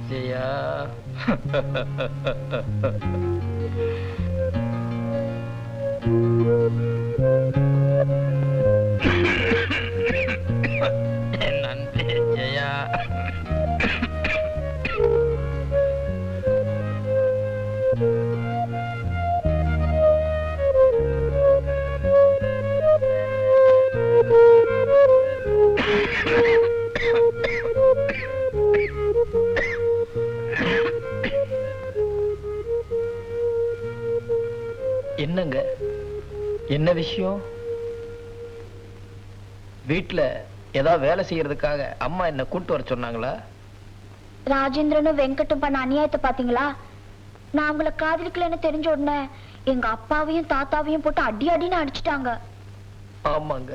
ஜெயா நன்றி ஜெயா. என்னங்க, என்ன விஷயம்? வீட்டுல ஏதாவது வேலை செய்யறதுக்காக அம்மா என்ன கூட்டு வர சொன்னாங்களா? ராஜேந்திரனும் வெங்கட்டும் பண்ண அநியாயத்தை பாத்தீங்களா? நான் அவங்கள காதலிக்கலன்னு தெரிஞ்ச உடனே எங்க அப்பாவையும் தாத்தாவையும் போட்டு அடி அடின்னு அடிச்சுட்டாங்க. ஆமாங்க,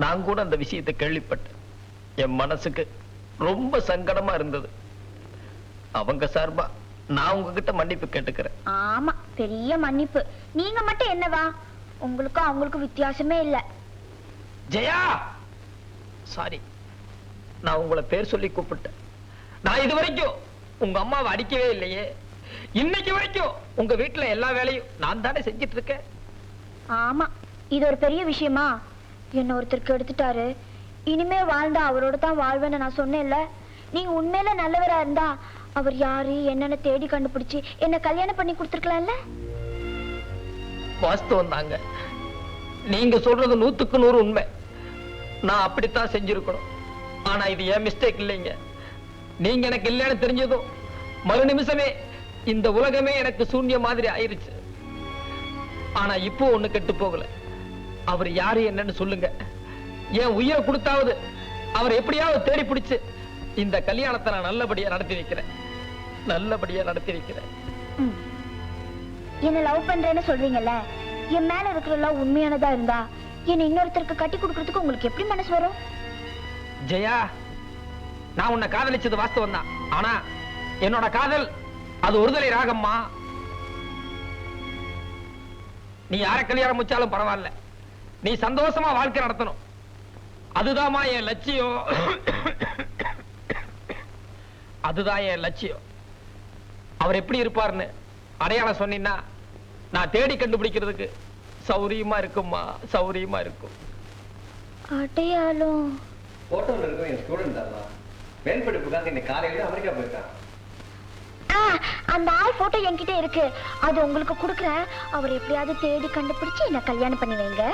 நான் கூட அந்த விஷயத்தை கேள்விப்பட்டேன். என் மனசுக்கு ரொம்ப சங்கடமா இருந்தது. அவங்க சார்பா நான் உங்ககிட்ட மன்னிப்பு கேட்டுக்கிறேன். ஆமா, பெரிய மன்னிப்பு. நீங்க மட்டும் என்னவா? உங்களுக்கும் அவங்களுக்கும் வித்தியாசமே இல்ல. ஜெயா, சாரி, நான் உங்களை பேர் சொல்லி கூப்பிட்டேன். நான் இது வரைக்கும் உங்க அம்மாவை அடிக்கவே இல்லையே. இன்னைக்கு வரைக்கும் உங்க வீட்டுல எல்லா வேலையும் நான் தானே செஞ்சிட்டு இருக்கேன். ஆமா, இது ஒரு பெரிய விஷயமா? என்ன ஒருத்தருக்கு எடுத்துட்டாரு. இனிமே வாழ்ந்தா அவரோட தான் வாழ்வேன்னு நான் சொன்னேன்ல. நீங்க உண்மையில நல்லவரா இருந்தா அவர் யாரு என்னன்னு தேடி கண்டுபிடிச்சு என்ன கல்யாணம் பண்ணி கொடுத்துருக்கலாம்ல. வாஸ்தவம் தாங்க, நீங்க சொல்றது 100க்கு 100 உண்மை. நான் அப்படித்தான் செஞ்சிருக்கணும். ஆனா இது என் மிஸ்டேக் இல்லைங்க. நீங்க எனக்கு இல்லைன்னு தெரிஞ்சதும் மறு நிமிஷமே இந்த உலகமே எனக்கு சூன்ய மாதிரி ஆயிருச்சு. ஆனா இப்போ ஒண்ணு கெட்டு போகல. அவர் யாரு என்னன்னு சொல்லுங்க. என் உயிரை கொடுத்தாவது அவர் எப்படியாவது தேடி பிடிச்சு இந்த கல்யாணத்தை நான் நல்லபடியா நடத்தி வைக்கிறேன். நல்லபடியா நடத்தி வைக்கிறேன். என்ன லவ் பண்றேன்னு சொல்றீங்கல்ல, என் மேல இருக்கிற லவ் உண்மையானதா இருந்தா என்ன இன்னொருத்தருக்கு கட்டி கொடுக்கறதுக்கு உங்களுக்கு எப்படி மனசு வரும்? ஜெயா, நான் உன்னை காதலிச்சது வாஸ்தவம் தான். ஆனா என்னோட காதல் அது ஒருதலை ராகம்மா. நீ யார கல்யாணம் முடிச்சாலும் பரவாயில்ல, நீ சந்தோஷமா வாழ்க்கை நடத்தணும். அதுதான்மா என் லட்சியம். அதுதான் என் லட்சியம். அவர் எப்படி இருப்பார்னு அடையாளம் சொன்னீங்கன்னா நான் தேடி கண்டுபிடிக்கிறதுக்கு சௌரியமா இருக்கும்மா, சௌரியமா இருக்கும். அடையாளம் போட்டோல இருக்க என் ஸ்டூடெண்ட் தான். மேல் படிப்புக்காக இன்னைக்கு காலையில அமெரிக்கா போயிருக்கான். அந்த ஆள் போட்டோ என்கிட்ட இருக்கு. அது உங்களுக்கு கொடுக்குறேன். அவர் எப்படியாவது தேடி கண்டுபிடிச்சு என்ன கல்யாணம் பண்ணி வைங்க.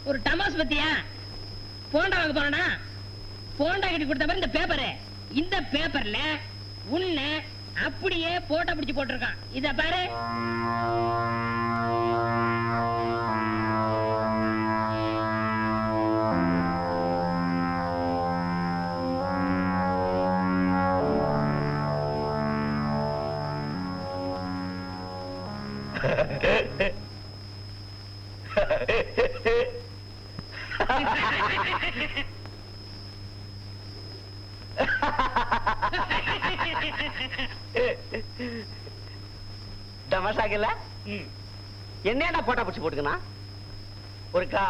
ஒரு டமாஸ் பத்தியா போண்டா வாங்க போனா போண்டா கட்டி கொடுத்த மாதிரி இந்த பேப்பரு. இந்த பேப்பர்ல உன்னை அப்படியே போட்டோ பிடிச்சு போட்டிருக்கான். இத பாரு. தமாஷாக்கல என்னடா போட்டா பிடிச்சு போட்டுக்கனா? ஒருக்கா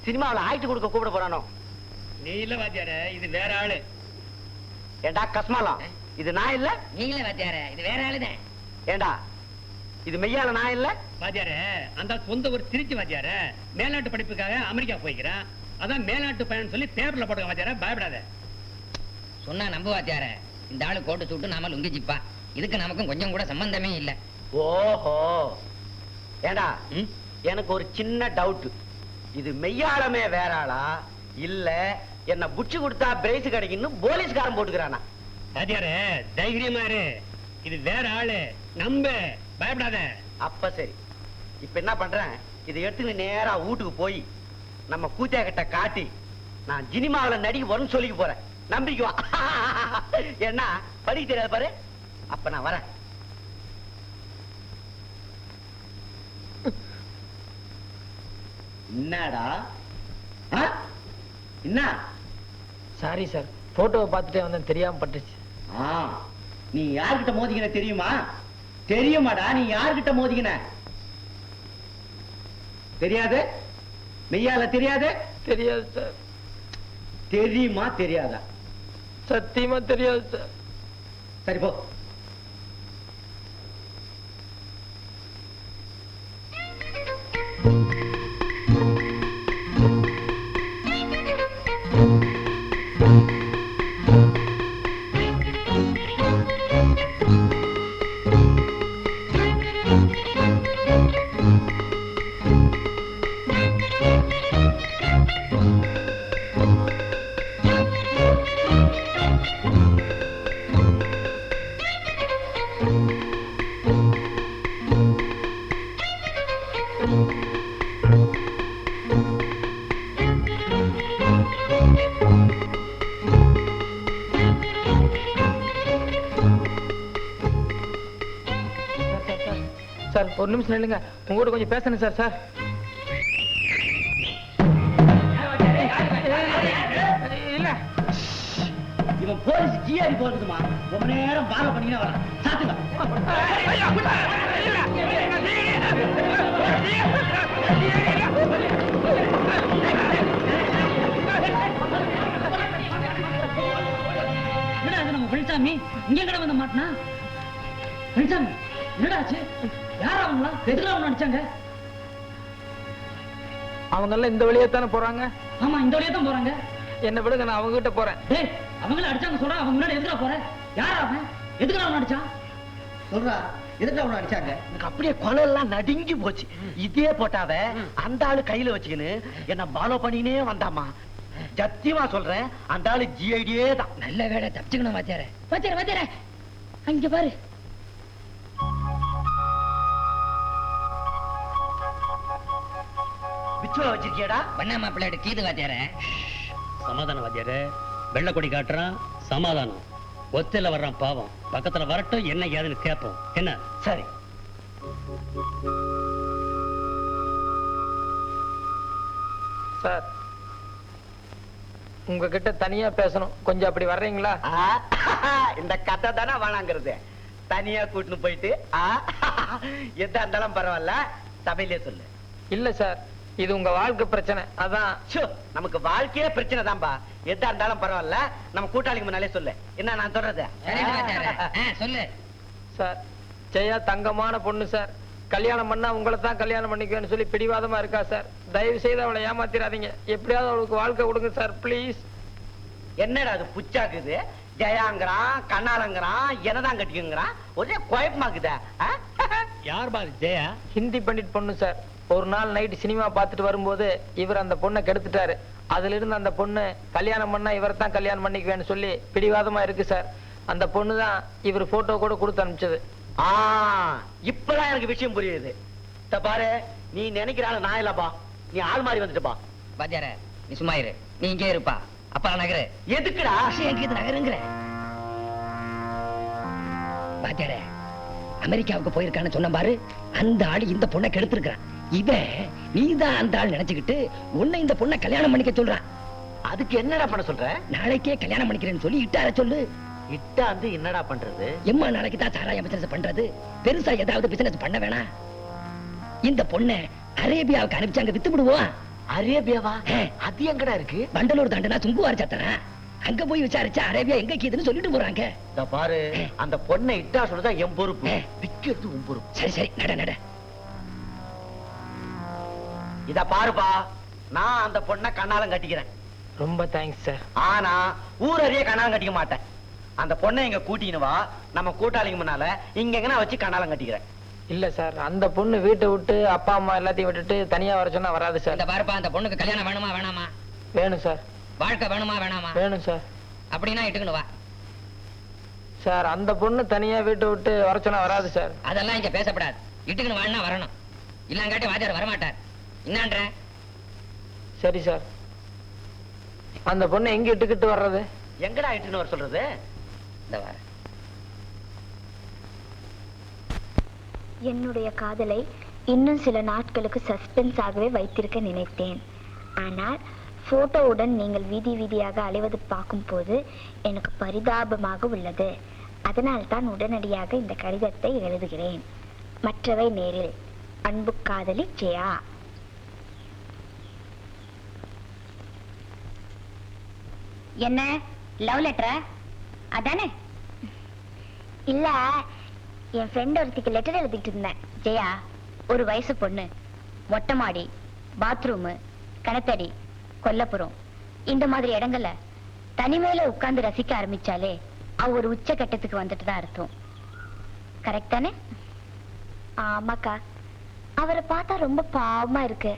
சினிமாவில் ஆயிட்டு கொடுக்க கூப்பிட போறானோ? நீ இல்ல வாத்தியார, இது வேற ஆளு. ஏண்டா கஸ்மாலம், இது நான் இல்ல. நீ இல்ல வாத்தியார, இது வேற ஆளுதான். ஏண்டா இது மெய்யால நான் இல்ல. வாத்தியார, அந்த சொந்த ஒரு திருச்சி வாத்தியார மேல்நாட்டு படிப்புக்காக அமெரிக்கா போய்க்கிறான். அதான் மேல்நாட்டு பயணம் சொல்லி பேப்பர்ல போட்டுக்க வாத்தியார. பயப்படாத. சொன்னா நம்ப வாத்தியார, இந்த ஆளு கோட்டு சூட்டு நாம லுங்கி ஜிப்பா. இதுக்கு நமக்கும் கொஞ்சம் கூட சம்பந்தமே இல்ல. ஓஹோ, ஏண்டா எனக்கு ஒரு சின்ன டவுட். இது மெய்யாளமே வேற ஆளா இல்ல என்ன புடிச்சு கொடுத்தா பிரைஸ் கிடைக்குன்னு போலீஸ்காரன் போட்டுக்கிறானா? வாத்தியார தைரியமா இரு, இது வேற ஆளு. நம்ப, பயப்படாத. அப்ப சரி, இப்ப என்ன பண்றேன், இதை எடுத்து நேரா வீட்டுக்கு போய் நம்ம கூத்தியா கிட்ட காட்டி நான் சினிமாவில் நடிக்க போறேன்னு சொல்லிக்க போறேன். நம்பிக்குவா. என்ன படிக்க தெரியாது பாரு. அப்ப நான் வரேன். என்னடா என்ன? சாரி சார், போட்டோவை பார்த்துட்டே வந்தேன், தெரியாம பட்டுச்சு. நீ யார்கிட்ட மோதிக்கின தெரியுமா? தெரியுமாடா நீ யார்கிட்ட மோதிக்கின? தெரியாது? மெய்யால தெரியாது? தெரியாது சார். தெரியுமா தெரியாதா? சத்தியமா தெரியாது சார். சரி போ. சார் ஒரு நிமிஷம் நில்லுங்க, உங்ககிட்ட கொஞ்சம் பேசணும் சார். சார் இல்ல, இவன் போலீஸ் ஜிஆரி போறதுமா ரொம்ப நேரம் பாலோ பண்ணிக்கினே வரான். சாத்துங்க. நம்ம பழனிசாமி இங்க கடை வந்து மாட்டினா. பழனிசாமி என்னடா ஆச்சு? யார் அவங்களா? எதுல அவங்க நடிச்சாங்க? அவங்க எல்லாம் இந்த வழியா தானே போறாங்க? ஆமா, இந்த வழியா தான் போறாங்க. என்ன விடுங்க, நான் அவங்க கிட்ட போறேன். டேய், அவங்கள அடிச்சாங்க சொல்றா. அவங்க முன்னாடி எதுக்குடா போற? யார் அவன்? எதுக்குடா அவன் நடிச்சான்? சொல்றா, எதுக்கு அவனை அடிச்சாங்க? எனக்கு அப்படியே கொலை எல்லாம் நடுங்கி போச்சு. இதே போட்டாவ அந்த ஆளு கையில வச்சுக்கின்னு என்ன பாலோ பண்ணினே வந்தாமா. சத்தியமா சொல்றேன், அந்த ஆளு ஜிஐடியே தான். நல்ல வேலை தப்பிச்சுக்கணும். வாத்தியார வாத்தியார வாத்தியார அங்க பாரு. பிச்சுவா வச்சிருக்கியடா? பண்ண மாப்பிள்ளையோட கீது வாத்தியார. சமாதானம் வாத்தியாரே. வெள்ளை கொடி காட்டுறான், சமாதானம். ஒத்தையில வர்றான் பாவம். பக்கத்துல வரட்டும், என்ன ஏதுன்னு கேட்போம். என்ன? சரி. சார் உங்ககிட்ட தனியா பேசணும், கொஞ்சம் அப்படி வர்றீங்களா? இந்த கதை தானே வேணாங்கிறது. தனியா கூட்டின்னு போயிட்டு எதா இருந்தாலும் பரவாயில்ல, சபையிலே சொல்லு. இல்ல சார், இது உங்க வாழ்க்கை பிரச்சனை. அதான். நமக்கு வாழ்க்கையே பிரச்சனை தான்பா. எதா இருந்தாலும் பரவாயில்ல, நம்ம கூட்டாளிக்கு முன்னாலே சொல்லு. என்ன நான் சொல்றது? சொல்லு சார், ஜெயா தங்கமான பொண்ணு சார். கல்யாணம் பண்ணா உங்களை தான் கல்யாணம் பண்ணிக்குவேன்னு சொல்லி பிடிவாதமா இருக்கா சார். தயவு செய்து அவளை ஏமாத்திராதீங்க. எப்படியாவது அவளுக்கு வாழ்க்கை கொடுங்க சார், பிளீஸ். என்னடா அது புச்சாக்குது? ஜெயாங்கிறான், கண்ணாலங்கிறான், என்னதான் கட்டிக்குங்கிறான். ஒரே குழப்பமாக்குதா? யார் பாரு ஜெயா? ஹிந்தி பண்டிட் பொண்ணு சார். ஒரு நாள் நைட் சினிமா பார்த்துட்டு வரும்போது இவர் அந்த பொண்ணை கெடுத்துட்டாரு. அதுல இருந்து அந்த பொண்ணு கல்யாணம் பண்ணா இவரை தான் கல்யாணம் பண்ணிக்குவேன்னு சொல்லி பிடிவாதமா இருக்கு சார். அந்த பொண்ணு தான் இவர் போட்டோ கூட கொடுத்து அனுப்பிச்சது. இப்பதான் எனக்கு விஷயம் புரியுது. பாரு, நீ நினைக்கிறாள் நான் இல்லப்பா, நீ ஆள் மாறி வந்துட்டுப்பா. வாத்தியார நீ சும்மா இரு. நீ இங்கே இருப்பா. அப்பா நகரு. எதுக்குடா எங்க நகருங்கிற? வாத்தியார அமெரிக்காவுக்கு போயிருக்கான்னு சொன்ன பாரு, அந்த ஆள் இந்த பொண்ணை கெடுத்திருக்கான். இவன் நீதான் அந்த ஆள் நினைச்சுக்கிட்டு உன்னை இந்த பொண்ணை கல்யாணம் பண்ணிக்க சொல்றான். அதுக்கு என்னடா பண்ண சொல்ற? நாளைக்கே கல்யாணம் பண்ணிக்கிறேன்னு சொல்லி இட்டார சொல்லு. இட்டாந்து என்னடா பண்றது? எம்மா நாளைக்கு தான் சாராய பிசினஸ் பண்றது. பெருசா ஏதாவது பிசினஸ் பண்ண வேணாம். இந்த பொண்ணை அரேபியாவுக்கு அனுப்பிச்சாங்க வித்து விடுவோம். அரேபியாவா? அது எங்கடா இருக்கு? வண்டலூர் தாண்டனா சுங்குவார் சத்தனா. அங்க போய் விசாரிச்சா அரேபியா எங்க கீதுன்னு சொல்லிட்டு போறாங்க. பாரு, அந்த பொண்ணை இட்டா சொல்றதா என் பொறுப்பு, விக்கிறது உன் பொறுப்பு. சரி சரி, நட நட. இத பாருப்பா, நான் அந்த பொண்ணை கண்ணாலம் கட்டிக்கிறேன். ரொம்ப தேங்க்ஸ் சார். ஆனா ஊரறிய கண்ணாலம் கட்டிக்க மாட்டேன். அந்த பொண்ணை இங்க கூட்டின்னு வா, நம்ம கூட்டாளிங்க முன்னால இங்க எங்கனா வச்சு கண்ணாலம் கட்டிக்கிறேன். இல்ல சார், அந்த பொண்ணு வீட்டை விட்டு அப்பா அம்மா எல்லாத்தையும் விட்டுட்டு தனியா வர சொன்னா வராது சார். இந்த பாருப்பா, அந்த பொண்ணுக்கு கல்யாணம் வேணுமா வேணாமா? வேணும் சார். வாழ்க்கை வேணுமா வேணாமா? வேணும் சார். அப்படின்னா இட்டுக்கணும் வா சார். அந்த பொண்ணு தனியா வீட்டை விட்டு வர சொன்னா வராது சார். அதெல்லாம் இங்க பேசப்படாது. இட்டுக்கணும் வான்னா வரணும். இல்லாங்காட்டி வாத்தியார் வரமாட்டார். என்னன்ற? சரி சார். அந்த பொண்ணு எங்க இட்டுக்கிட்டு வர்றது? எங்கடா ஆயிட்டுன்னு வர சொல்றது? இந்த வார என்னுடைய காதலை இன்னும் சில நாட்களுக்கு சஸ்பென்ஸ் ஆகவே வைத்திருக்க நினைத்தேன். ஆனால் போட்டோவுடன் நீங்கள் வீதி வீதியாக அலைவது பார்க்கும் போது எனக்கு பரிதாபமாக உள்ளது. அதனால் தான் உடனடியாக இந்த கடிதத்தை எழுதுகிறேன். மற்றவை நேரில். அன்பு காதலி ஜெயா. என்ன லவ் லெட்டரா? அதானே? இல்ல, என் ஃப்ரெண்ட் ஒருத்திக்கு லெட்டர் எழுதிட்டு இருந்தேன். ஜெயா, ஒரு வயசு பொண்ணு, மொட்டை மாடி, பாத்ரூம், கணத்தடி, கொல்லப்புறம் இந்த மாதிரி இடங்கள்ல தனிமையில உட்கார்ந்து ரசிக்க ஆரம்பிச்சாலே அவ ஒரு உச்ச கட்டத்துக்கு வந்துட்டு தான் அர்த்தம். கரெக்ட் தானே? ஆமாக்கா, அவரை பார்த்தா ரொம்ப பாவமா இருக்கு.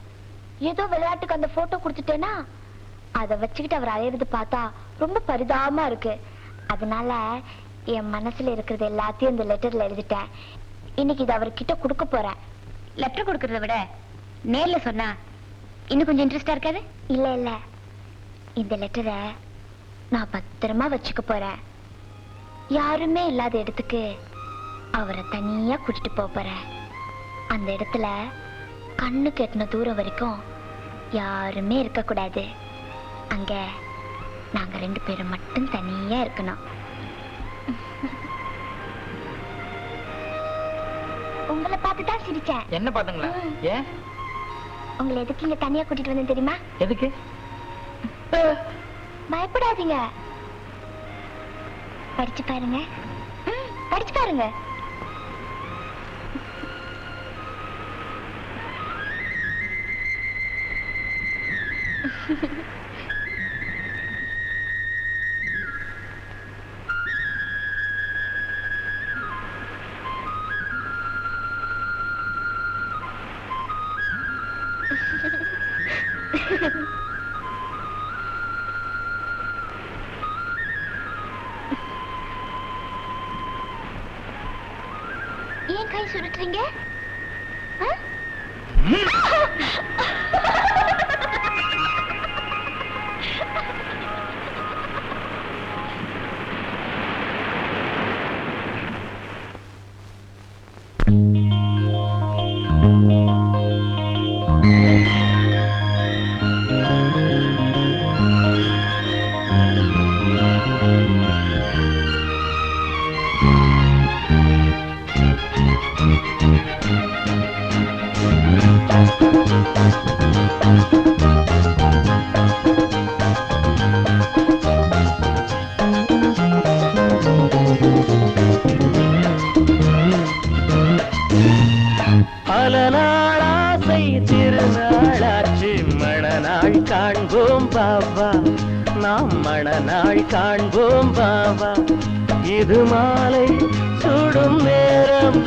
ஏதோ விளையாட்டுக்கு அந்த போட்டோ கொடுத்துட்டேனா அதை வச்சுக்கிட்டு அவர் அலையிறது பார்த்தா ரொம்ப பரிதாபமா இருக்கு. அதனால என் மனசுல இருக்கிறது எல்லாத்தையும் இந்த லெட்டர்ல எழுதிட்டேன். இன்னைக்கு இதை அவர்கிட்ட கொடுக்க போறேன். லெட்டர் கொடுக்கறத விட நேர்ல சொன்னா இன்னும் கொஞ்சம் இன்ட்ரெஸ்டா இருக்காது? இல்ல இல்ல, இந்த லெட்டரை நான் பத்திரமா வச்சுக்க போறேன். யாருமே இல்லாத இடத்துக்கு அவரை தனியா கூட்டிட்டு போறேன். அந்த இடத்துல கண்ணு கெட்டின தூரம் வரைக்கும் யாருமே இருக்க கூடாது. அங்க நாங்க 2 பேரும் மட்டும் தனியா இருக்கணும். உங்களை பார்த்துதான் சிரிச்சேன். என்ன பாத்துங்களா? ஏன் உங்களை எதுக்கு இங்க தனியா கூட்டிட்டு வந்தேன் தெரியுமா? எதுக்கு? பயப்படாதீங்க, படிச்சு பாருங்க. படிச்சு பாருங்க. ஏன் கை சுருட்டுறீங்க? பல நாள் ஆசை திருநாளாச்சு, மணநாள் காண்போம் பாவா, நாம் மணநாள் காண்போம் பாவா. இது மாலை சுடும் நேரம்,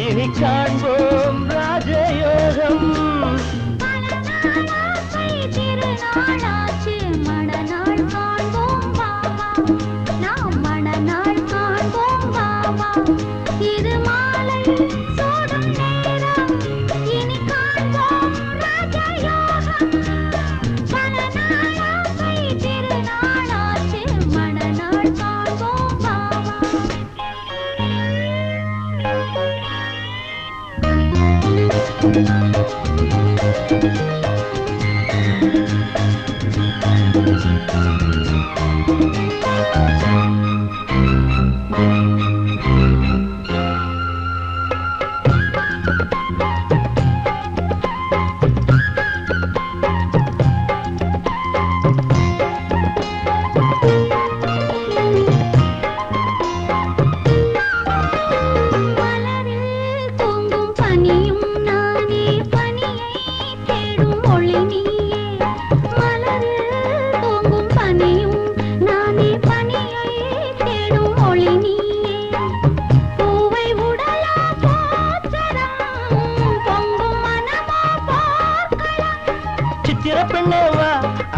இனி காண்போம் ராஜயோகம்.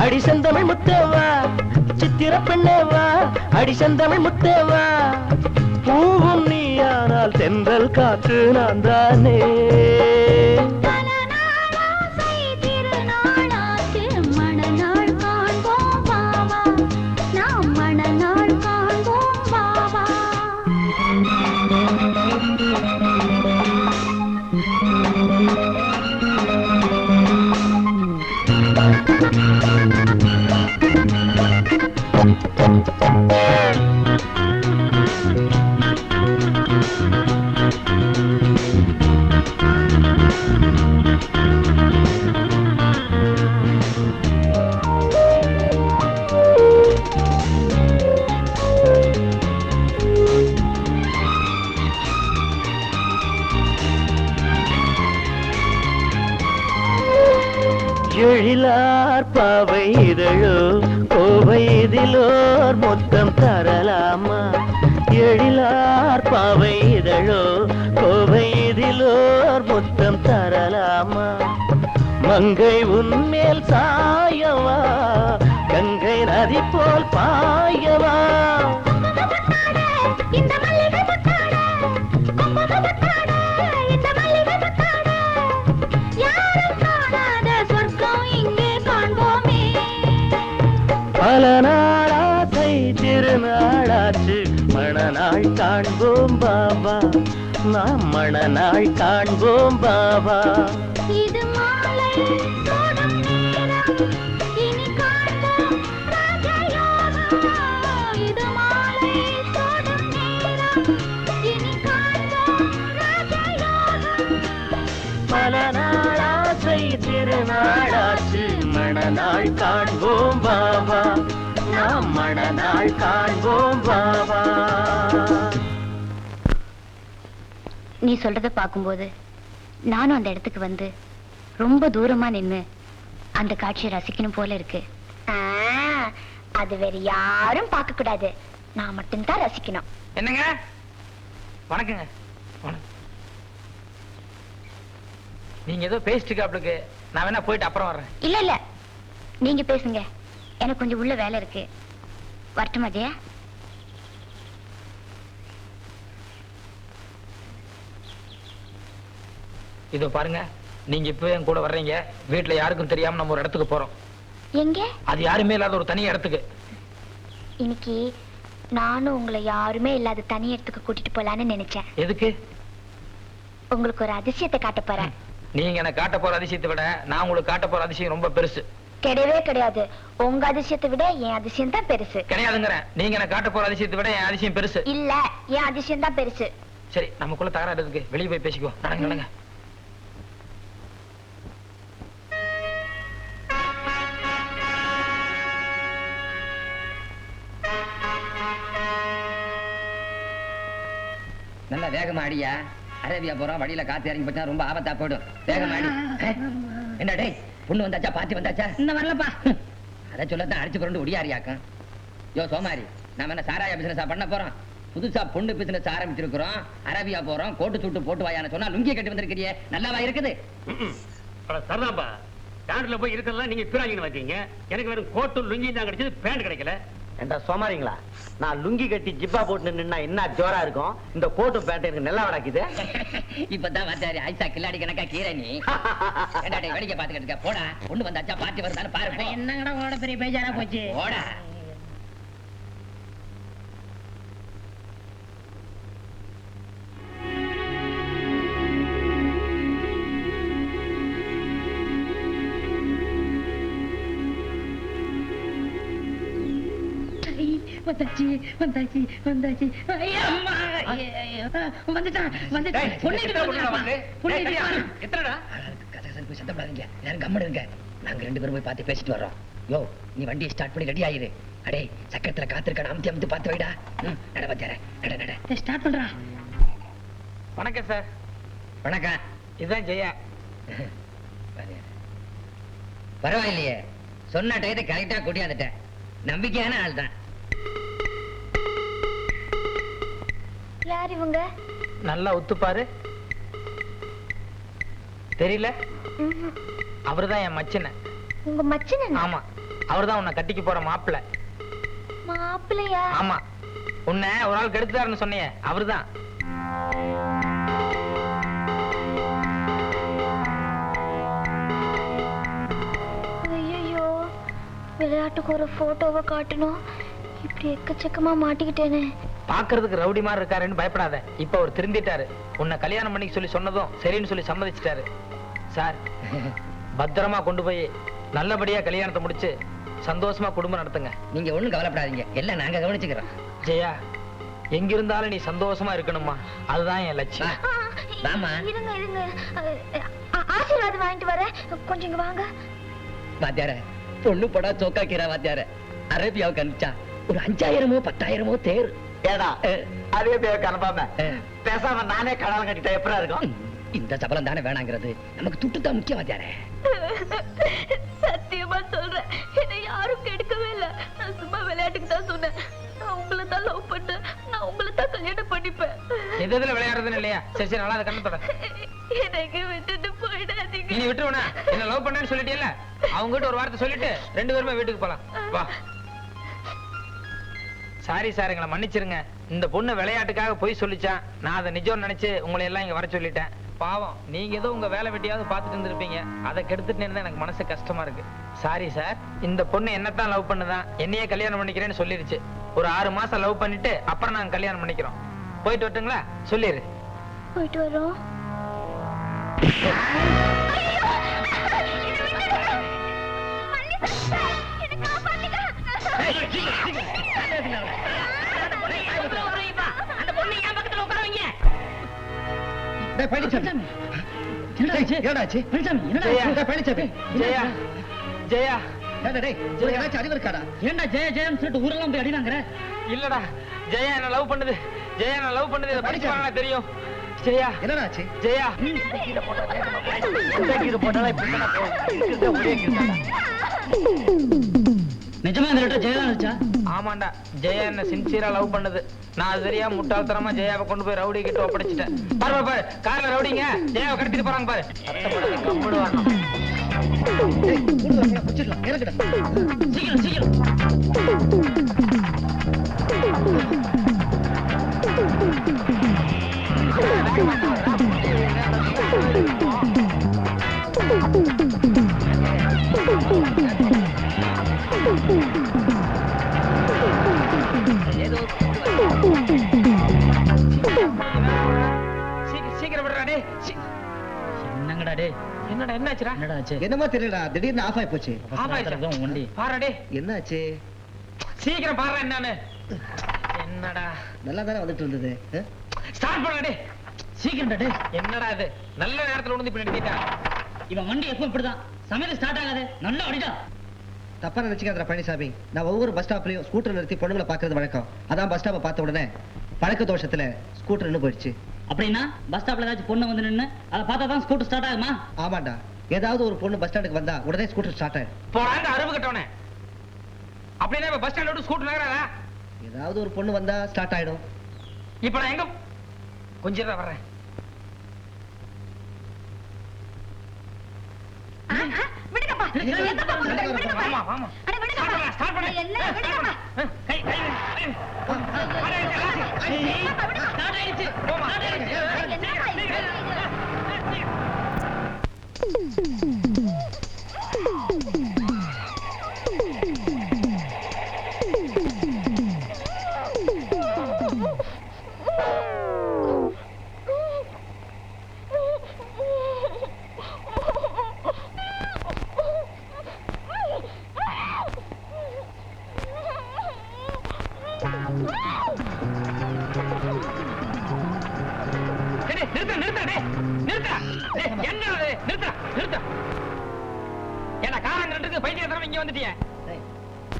அடிசந்தமிழ் முத்தேவா, சித்திர பெண்ணேவா, அடிசந்தமிழ் முத்தேவா. பூவும் நீயானால் தென்றல் காற்று நான் தானே. மணநாள் காண்போம் எழிலார் பாவை இதழோ கோவை இதிலோர் மொத்தம் தரலாமா எழிலார் பாவை இதழோ கோவை இதிலோர் மொத்தம் தரலாமா மங்கை உன்மேல் சாயவா கங்கை நதி போல் பாயவா பல நாளாசை திருநாளாச்சு மணநாள் காண்போம் பாபா நாம் மணநாள் காண்போம் பாபா இது மாலை சோடும் நேரம் இனி காண்போம் ராஜயோகம் இது மாலை சோடும் நேரம் இனி காண்போம் ராஜயோகம் பல நாளாசை திருநாளாச்சு மணநாள் காண்போம் பாபா நாம் மணநாள் காண்போம் பாபா நீ சொல்றத பாக்கும்போது நானும் அந்த இடத்துக்கு வந்து ரொம்ப தூரமா நின்னு அந்த காட்சியை ரசிக்கணும் போல இருக்கு. அது வேற யாரும் பார்க்க கூடாது, நான் மட்டும்தான் ரசிக்கணும். என்னங்க? வணக்கங்க. நீங்க ஏதோ பேசிட்டு இருக்காப்ளுக்கு, நான் வேணா போயிட்டு அப்புறம் வர்றேன். இல்ல இல்ல, நீங்க பேசுங்க, எனக்கு கொஞ்சம் உள்ள வேலை இருக்கு. வரட்டுமா ஜெயா? இதோ பாருங்க, நீங்க இப்ப என் கூட வர்றீங்க, வீட்டுல யாருக்கும் தெரியாம நம்ம ஒரு இடத்துக்கு போறோம். எங்க? அது யாருமே இல்லாத ஒரு தனி இடத்துக்கு. இன்னைக்கு நானும் உங்களை யாருமே இல்லாத தனி இடத்துக்கு கூட்டிட்டு போலான்னு நினைச்சேன். எதுக்கு? உங்களுக்கு ஒரு அதிசயத்தை காட்ட போறேன். நீங்க எனக்கு காட்ட போற அதிசயத்தை விட நான் உங்களுக்கு காட்ட போற அதிசயம் ரொம்ப பெருசு. கிடையவே கிடையாது, உங்க அதிசயத்தை விட என் அதிசயம் தான் பெருசு. கிடையாதுங்கிறேன். நீங்க எனக்கு காட்ட போற அதிசயத்தை விட என் அதிசயம் பெருசு. இல்ல, என் அதிசயம் தான் பெருசு. சரி, நமக்குள்ள தகராறு இருக்கு, வெளியே போய் பேசிக்குவோம். நடங்க நடங்க. நல்லா வேகமா அடியா. அரேபியா போறோம், வழியில காத்து இறங்கி போச்சா ரொம்ப ஆபத்தா போயிடும். வேகமா அடி. என்ன டேய், பொண்ணு வந்தாச்சா? பார்ட்டி வந்தாச்சா? இந்த வரலப்பா. அதை சொல்லத்தான் அடிச்சு கொண்டு ஒடியாரியாக்கம். யோ சோமாரி, நாம என்ன சாராய பிசினஸா பண்ண போறோம்? புதுசா பொண்ணு பிசினஸ் ஆரம்பிச்சிருக்கிறோம். அரேபியா போறோம், கோட்டு சூட்டு போட்டு வாயான்னு சொன்னா லுங்கிய கட்டி வந்திருக்கிறியே, நல்லாவா இருக்குது? சரிதான்ப்பா, பேண்ட்ல போய் இருக்கிறதெல்லாம் நீங்க பிராங்கின்னு வச்சீங்க. எனக்கு வெறும் கோட்டு லுங்கி தான் கிடைச்சது, பேண்ட் கிடைக்கல. என்ன சோமாரிங்களா, நான் லுங்கி கட்டி ஜிப்பா போட்டு நின்னா என்ன ஜோரா இருக்கும், இந்த கோட்டு பேண்ட் எனக்கு நல்லா வடாக்குது. இப்பதான் வாச்சாரி ஐசா கில்லாடி கணக்கா கீரை நீ. என்னடா வேடிக்கை பார்த்துக்கிட்டு இருக்க? போடா, பொண்ணு வந்தாச்சா? பார்ட்டி வருதான்னு பாரு. போ. என்னங்கடா உங்களோட பெரிய பேஜாரா போச்சு. போடா. வந்தாச்சு வந்தாச்சு வந்தாச்சு. வந்துட்டான் வந்துட்டான். போய் சத்தப்படாதீங்க, எல்லாரும் கம்மனு இருங்க. நாங்க 2 பேரும் போய் பார்த்து பேசிட்டு வர்றோம். யோ, நீ வண்டியை ஸ்டார்ட் பண்ணி ரெடி ஆயிரு. அடே, சக்கரத்துல காத்திருக்கான அமுத்தி அமுத்தி பார்த்து வைடா. நட வச்சார, நட நட. ஸ்டார்ட் பண்றா. வணக்கம் சார். வணக்கம். இதுதான் ஜெயா. பரவாயில்லையே, சொன்ன டயத்தை கரெக்டா கூட்டியாந்துட்டேன். நம்பிக்கையான ஆள் தான். யார் இவங்க? நல்லா ஒத்துப்பாரு. தெரியல? அவருதான் என் மச்சன. உங்க மச்சன? ஆமா, அவர்தான் உன்னை கட்டிக்கு போற மாப்பிள்ளை. மாப்பிள்ளையா? ஆமா, உன்னை ஒரு ஆள் கெடுத்தாருன்னு சொன்னியே, அவர்தான். ஐயோ, விளையாட்டுக்கு ஒரு போட்டோவை காட்டணும், இப்படி எக்கச்சக்கமா மாட்டிக்கிட்டேனே. பாக்குறதுக்கு ரவுடி மாதிரி இருக்காருன்னு பயப்படாத. இப்ப அவர் திருந்திட்டாரு. உன்னை கல்யாணம் பண்ணிக்க சொல்லி சொன்னதும் சரின்னு சொல்லி சம்மதிச்சிட்டாரு. சார், பத்திரமா கொண்டு போய் நல்லபடியா கல்யாணத்தை முடிச்சு சந்தோஷமா குடும்பம் நடத்துங்க. நீங்க ஒண்ணும் கவலைப்படாதீங்க, எல்லாம் நாங்க கவனிச்சுக்கிறோம். ஜெயா, எங்க இருந்தாலும் நீ சந்தோஷமா இருக்கணுமா, அதுதான் என் லட்சியம். வாமா. இருங்க இருங்க, ஆசீர்வாதம் வாங்கிட்டு வரேன், கொஞ்சம் இங்க வாங்க. வாத்தியார, பொண்ணு படா சோக்காக்கிறா வாத்தியார. அரேபியாவுக்கு அனுப்பிச்சா ஒரு 5000மோ 10,000மோ தேர். ஏடா அதே பேருக்கு அனுப்பாம பேசாம நானே கடலை கட்டிட்டா எப்படா இருக்கும்? இந்த சபலம் தானே வேணாங்கிறது, நமக்கு துட்டுதான் முக்கியம் வாத்தியார. சத்தியமா சொல்றேன், என்னை யாரும் கெடுக்கவே இல்ல. நான் சும்மா விளையாட்டுக்கு தான் சொன்னேன். நான் உங்களை தான் லவ் பண்ணேன், நான் உங்களை தான் கல்யாணம் பண்ணிப்பேன். எதுல விளையாடுறதுன்னு இல்லையா? சரி சரி, நல்லா அதை கண்ணத்தோட எனக்கு விட்டுட்டு போயிடாதீங்க. நீ விட்டுருவனா? என்ன லவ் பண்ணேன்னு சொல்லிட்டீல்ல, அவங்க கிட்ட ஒரு வார்த்தை சொல்லிட்டு 2 பேருமே வீட்டுக்கு போலாம். வா. சாரி சார், எங்களை மன்னிச்சிருங்க. இந்த பொண்ணு விளையாட்டுக்காக போய் சொல்லிச்சான். நான் அதை நிஜம் நினைச்சு உங்களை எல்லாம் இங்க வர சொல்லிட்டேன். பாவம், நீங்க ஏதோ உங்க வேலை வெட்டியாவது பார்த்துட்டு இருந்திருப்பீங்க. அதை கெடுத்துட்டு எனக்கு மனசு கஷ்டமா இருக்கு. Sorry sir. இந்த பொண்ணு என்னத்தான் லவ் பண்ணுதான், என்னையே கல்யாணம் பண்ணிக்கிறேன்னு சொல்லிருச்சு. ஒரு 6 மாசம் லவ் பண்ணிட்டு அப்புறம் நாங்க கல்யாணம் பண்ணிக்கிறோம். போயிட்டு வரட்டுங்களா? சொல்லிரு. போயிட்டு வரோம். இல்லடா, ஜெயா என்ன லவ் பண்ணுது. ஜெயா என்ன லவ் பண்ணுது. இதை படிச்சாங்களா தெரியும். ஜெயா என்னடாச்சு? ஜெயா நிஜமா இந்த லெட்டர் ஜெயா நினைச்சா? ஆமாண்டா, ஜெயா என்ன சின்சியரா லவ் பண்ணுது. நான் சரியா முட்டாள்தனமா ஜெயாவை கொண்டு போய் ரவுடி கிட்ட ஒப்படைச்சிட்டேன். பாரு பாரு, கார்ல ரவுடிங்க ஜெயாவை கடத்திட்டு போறாங்க பாரு. சீக்கிரம் சீக்கிரம். சீக்கிரம் விடுறா டே. என்னங்கடா டே? என்னடா என்னாச்சுடா? என்னடா ஆச்சு? என்னமா தெரியலடா, திடீர்னு ஆஃப் ஆயி போச்சு. ஒண்டி பாரு டே. என்னாச்சு? சீக்கிரம் பாரு என்னன்னு. என்னடா நல்லா தானே வந்துட்டு இருந்தது. ஸ்டார்ட் பண்ணு டே. சீக்கிரம் டே. என்னடா இது, நல்ல நேரத்துல வந்து இப்ப நிறுத்திட்டா. இவன் வண்டி எப்பவும் இப்படிதான், சமயத்துல ஸ்டார்ட் ஆகாது. நல்லா அடிடா. தப்பா நினைச்சுக்காதடா பழனிசாமி. நான் ஒவ்வொரு பஸ் ஸ்டாப்லயும் ஸ்கூட்டர் நிறுத்தி பொண்ணுங்களை பாக்குறது வழக்கம். அதான் பஸ் ஸ்டாப்பை பார்த்த உடனே பழக்க தோஷத்துல ஸ்கூட்டர் நின்னு போயிடுச்சு. அப்படின்னா பஸ் ஸ்டாப்ல ஏதாச்சும் பொண்ணு வந்து நின்னு அதை பார்த்தா தான் ஸ்கூட்டர் ஸ்டார்ட் ஆகுமா? ஆமாண்டா, ஏதாவது ஒரு பொண்ணு பஸ் ஸ்டாண்டுக்கு வந்தா உடனே ஸ்கூட்டர் ஸ்டார்ட் ஆயிடும். போறாங்க அருவு கட்டவனே. அப்படின்னா இப்ப பஸ் ஸ்டாண்ட்ல விட்டு ஸ்கூட்டர் நகராதா? ஏதாவது ஒரு பொண்ணு வந்தா ஸ்டார்ட் ஆயிடும். இப்ப நான் எங்க கொஞ்சம் தான் வர்றேன். விடுங்கப்பா. வாமா வாமா. அட விடுங்கப்பா. ஸ்டார்ட் பண்ணு. என்ன விடுங்கப்பா. கை கை ஸ்டார்ட் ஆயிடுச்சு. போமா.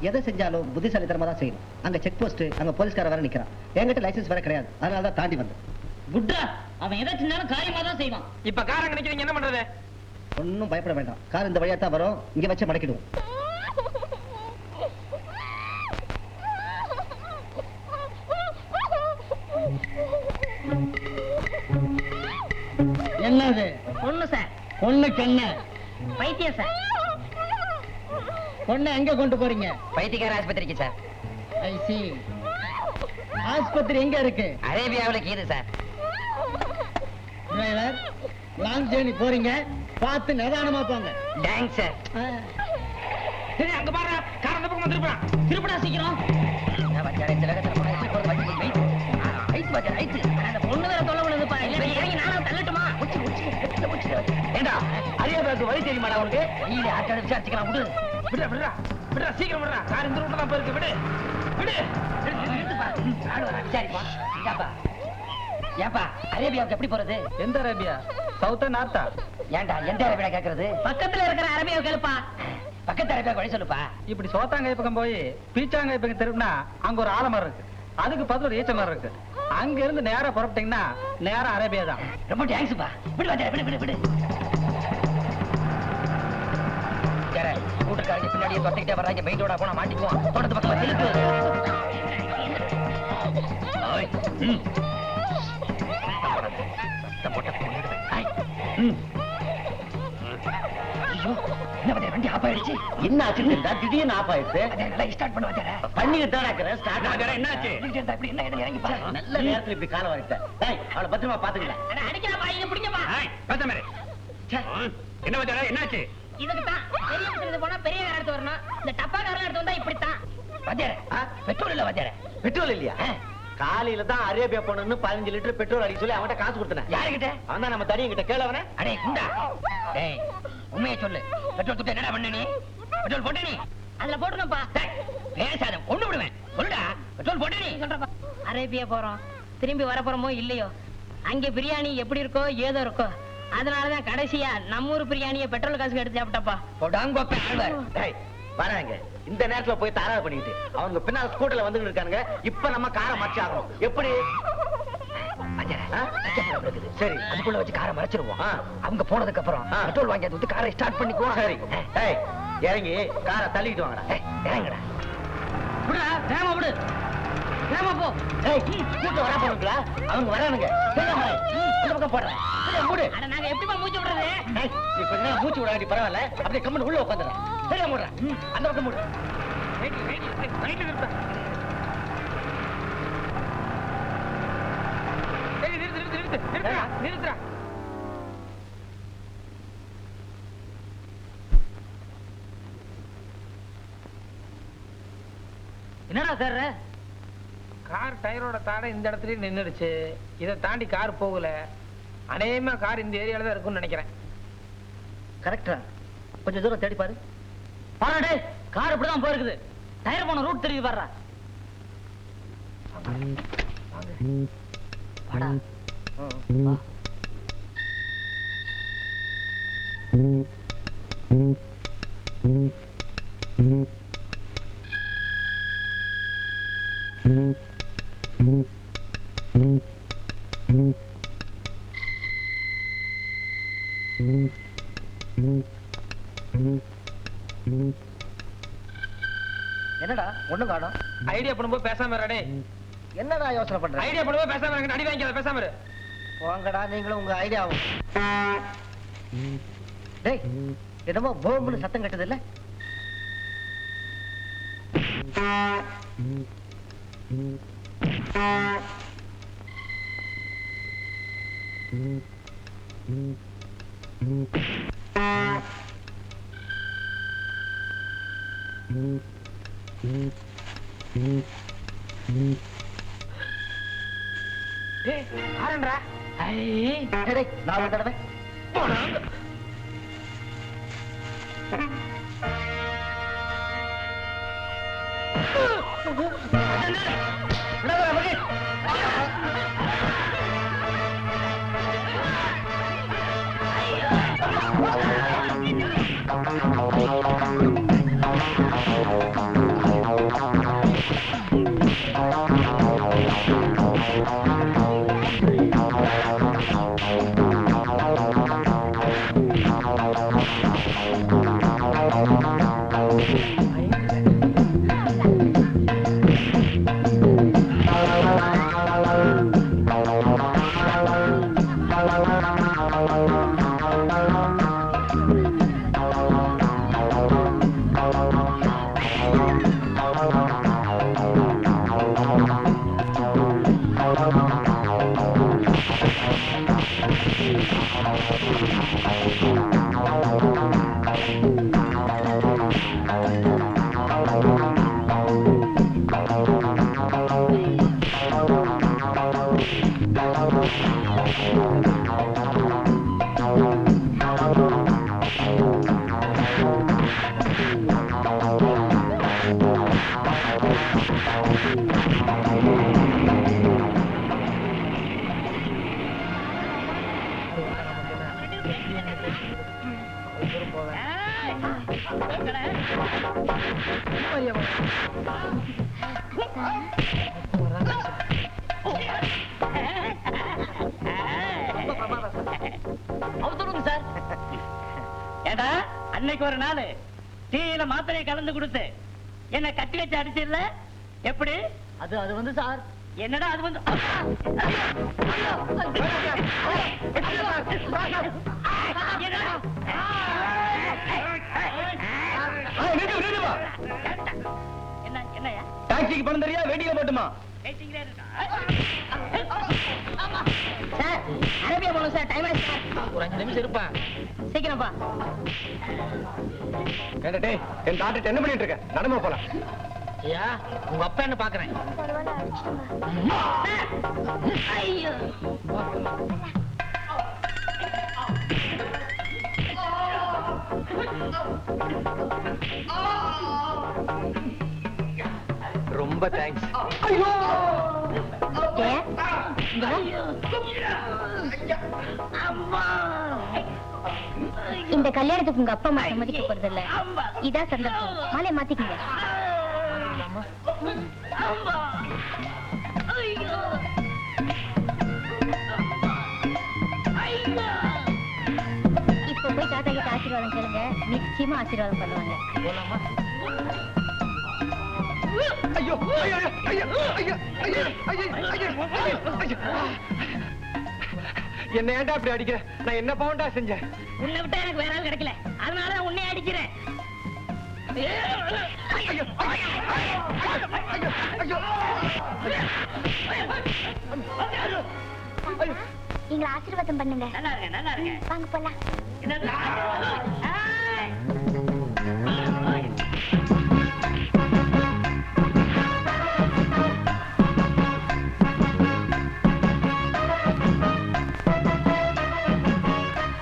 எதை செஞ்சாலும் புத்திசாலித்தனமா தான் செய்யணும். அங்க செக் போஸ்ட், அங்க போலீஸ்கார வேற நிக்கிறான். என்கிட்ட லைசன்ஸ் வேற கிடையாது, அதனால தான் தாண்டி வந்தேன். குட்ரா, அவன் எதை செஞ்சாலும் காரியமா தான் செய்வான். இப்ப காரங்க நிக்கிறீங்க, என்ன பண்றது? ஒன்னும் பயப்பட வேண்டாம். கார் இந்த வழியா தான் வரும், இங்க வச்சு மடக்கிடுவோம். என்னது? பொண்ணு சார். பொண்ணுக்கு என்ன? பைத்தியம் சார். பொண்ணை எங்க கொண்டு போறீங்க? பைத்தியக்கார ஆஸ்பத்திரிக்கு சார். ஐ சி. ஆஸ்பத்திரி எங்க இருக்கு? அரேபியாவுல கீது சார். டிரைவர், லாங் ஜர்னி போறீங்க, பார்த்து நிதானமா போங்க. Thanks sir. சரி, அங்க பாரு, கார் அந்த பக்கம் திருப்பா. திருப்படா சீக்கிரம். இந்த வேகத்துல போனா எப்படி போறது? வண்டி வெயிட். ஐஸ் பாத்து ஐஸ். அந்த பொண்ணு வேற தொல்லை பண்ணுதுப்பா. இல்ல இறங்கி நானும் தள்ளட்டுமா? உச்சி உச்சி உச்சி. ஏண்டா அரேபியாவுக்கு வழி தெரியுமாடா உனக்கு? நீ ஆட்டாட விசாரிச்சுக்கலாம். விடு விடுறா விடுறா விடுறா, சீக்கிரம் விடுறா. கார் இந்த ரூட்ல தான் போயிருக்கு. விடு விடு. விசாரிப்பா. ஏப்பா அரேபியாவுக்கு எப்படி போறது? எந்த அரேபியா? சவுத்தா நார்த்தா? ஏன்டா எந்த அரேபியா கேக்குறது? பக்கத்துல இருக்கிற அரபியாவை கேளுப்பா. பக்கத்து அரேபியா வழி சொல்லுப்பா. இப்படி சோத்தாங்காய் பக்கம் போய் பீச்சாங்காய் பக்கம் திரும்பினா அங்க ஒரு ஆலமரம் இருக்கு. அதுக்கு பக்கத்துல ஒரு ஈச்ச மரம் இருக்கு. அங்க இருந்து நேரா புறப்பட்டீங்கன்னா நேரா அரேபியா தான். ரொம்ப தேங்க்ஸ்ப்பா. விடு வாத்தியாரே, விடு விடு விடு. சரி, கூட்டக்காரங்க பின்னாடியே தொட்டிக்கிட்டே வர்றாங்க. மெயின்டோட போனா மாட்டிக்குவோம். தோட்டத்து பக்கமா திருப்பு. ஓய். ஐயோ, என்ன வாத்தியாரே வண்டி ஆஃப் ஆயிடுச்சு? என்ன ஆச்சுன்னு திடீர்னு ஆஃப் ஆயிடுச்சு. அதை ஸ்டார்ட் பண்ண வாத்தியாரே. பண்ணிக்கிட்டு தான் இருக்கிறேன். ஸ்டார்ட் வாத்தியாரே, என்னாச்சு? இப்படி என்ன இறங்கி பாரு. நல்ல நேரத்துல இப்படி காலம் வரைட்டேன். டேய், அவளை பத்திரமா பாத்துக்கல. அடிக்கிறப்பா, இங்க பிடிங்கப்பா. பேசாம என்ன வாத்தியாரே, என்னாச்சு? இதுக்குத்தான் பெரிய பிசினஸ் போனா பெரிய கார் எடுத்து வரணும். இந்த டப்பா காரெல்லாம் எடுத்து வந்தா இப்படித்தான். வாத்தியாரே, பெட்ரோல் இல்ல வாத்தியாரே. பெட்ரோல் இல்லையா? காலையில தான் அரேபியா போனன்னு 15 லிட்டர் பெட்ரோல் அடிக்க சொல்லி அவன்கிட்ட காசு கொடுத்தேன். யாருகிட்ட? அவன் தான் நம்ம தடியும் கிட்ட கேளவன. அடே குண்டா, டேய் உண்மையை சொல்லு. பெட்ரோல் துட்டு என்னடா பண்ண நீ? பெட்ரோல் போட்ட நீ? அதுல போட்டுனப்பா. டேய், பேசாத, கொண்டு விடுவேன். சொல்லுடா, பெட்ரோல் போட்ட நீ? சொல்றப்பா. அரேபியா போறோம், திரும்பி வர போறோமோ இல்லையோ, அங்க பிரியாணி எப்படி இருக்கோ ஏதோ இருக்கோ, அதனாலதான் கடைசியா நம்ம ஊர் பிரியாணியை பெட்ரோல் காசுக்கு எடுத்து சாப்பிட்டப்பா. போடாங்கோப்பே ஆழ்வார். டேய், வராங்க. இந்த நேரத்துல போய் தாராள பண்ணிட்டு அவங்க பின்னால ஸ்கூட்டர்ல வந்துட்டு இருக்காங்க. இப்ப நம்ம காரை மறைச்சு ஆகணும். எப்படி? சரி, அதுக்குள்ள வச்சு காரை மறைச்சிருவோம். அவங்க போனதுக்கு அப்புறம் பெட்ரோல் வாங்கி வந்து காரை ஸ்டார்ட் பண்ணிக்குவோம். சரி. டேய், இறங்கி காரை தள்ளிட்டு வாங்கடா. இறங்குடா. விடுடா, வேகமா விடு. வேகமா போ. டேய், கூட்ட வர போறீங்களா? அவங்க வரானுங்க. அந்த பக்கம் போடுறேன். மூடு. அட நாங்க எப்படிப்பா மூச்சு விடுறது? டேய், நீ கொஞ்ச நேரம் மூச்சு விட வேண்டிய பரவாயில்ல. அப்படியே கம்மன் உள்ள உட்காந்துறேன். சரியா மூடுறேன். அந்த பக்கம் மூடு. நிறுத்துறா. என்னடா சார்? கார் டயரோட தாடை இந்த இடத்துலயே நின்னுடுச்சு. இதை தாண்டி கார் போகல. அநேகமா கார் இந்த ஏரியால தான் இருக்கும்னு நினைக்கிறேன். கரெக்டா? கொஞ்சம் தூரம் தேடி பாரு. பாருடே, கார் இப்படிதான் போயிருக்குது. டயர் போன ரூட் தெரியுது பாருடா. வாடா. வா. என்னடா ஒண்ணும் காணோம். ஐடியா பண்ணும்போது பேசாம இருடே. என்னடா யோசனை பண்ற? ஐடியா பண்ணும்போது பேசாம இருங்க. அடி வாங்கிக்காத, பேசாம இரு. வாங்கடா, நீங்களும் உங்க ஐடியாவும். டேய், என்னமோ போம்புன்னு சத்தம் கட்டுது இல்ல? ஆரண்டா. நான் ஒரு தடவை அவசரம் சார். ஏடா அன்னைக்கு ஒரு நாள் டீயில மாத்திரையை கலந்து கொடுத்து என்ன கட்டி வச்சு அடிச்சிடல எப்படி? அது வந்து சார், என்னடா அது வந்து என்ன என்னையா டாக்ஸிக்கு பணம் தெரியா வேட்டியில போட்டுமா? பேசிக்கிறே இருக்கா? சார் அரேபியா போகணும் சார். டைம் ஆயிடுச்சு சார். ஒரு 5 நிமிஷம் இருப்பேன். சீக்கிரம்ப்பா. கேட்டே என் டாக்டர் என்ன பண்ணிட்டு இருக்க? நடமா போலாம். ஐயா, உங்க அப்பா என்ன பாக்குறேன். பரவாயில்ல, அடிச்சிடுங்க. ஐயோ ரொம்ப தேங்க்ஸ். இந்த கல்யாணத்துக்கு உங்க அப்பா அம்மா சம்மதிக்க போறது இல்ல. இதான் சந்தர்ப்பம். மாலை மாத்திக்கங்க. இப்ப போய் தாத்தா கிட்ட ஆசீர்வாதம் கேளுங்க. நிச்சயமா ஆசீர்வாதம் பண்ணுவாங்க. போலாமா? ஐயோ ஐயோ ஐயோ ஐயோ ஐயோ ஐயோ ஐயோ. என்ன ஏன்டா அப்படி அடிக்கிற? நான் என்ன பாவண்டா செஞ்சேன்? உன்னை விட்டா எனக்கு வேற ஆள் கிடைக்கல, அதனால உன்னை அடிக்கிறேன். ஐயோ ஐயோ ஐயோ ஐயோ. எங்களை ஆசீர்வாதம் பண்ணுங்க. நல்லா இருங்க நல்லா இருங்க. வாங்க போலாம். என்ன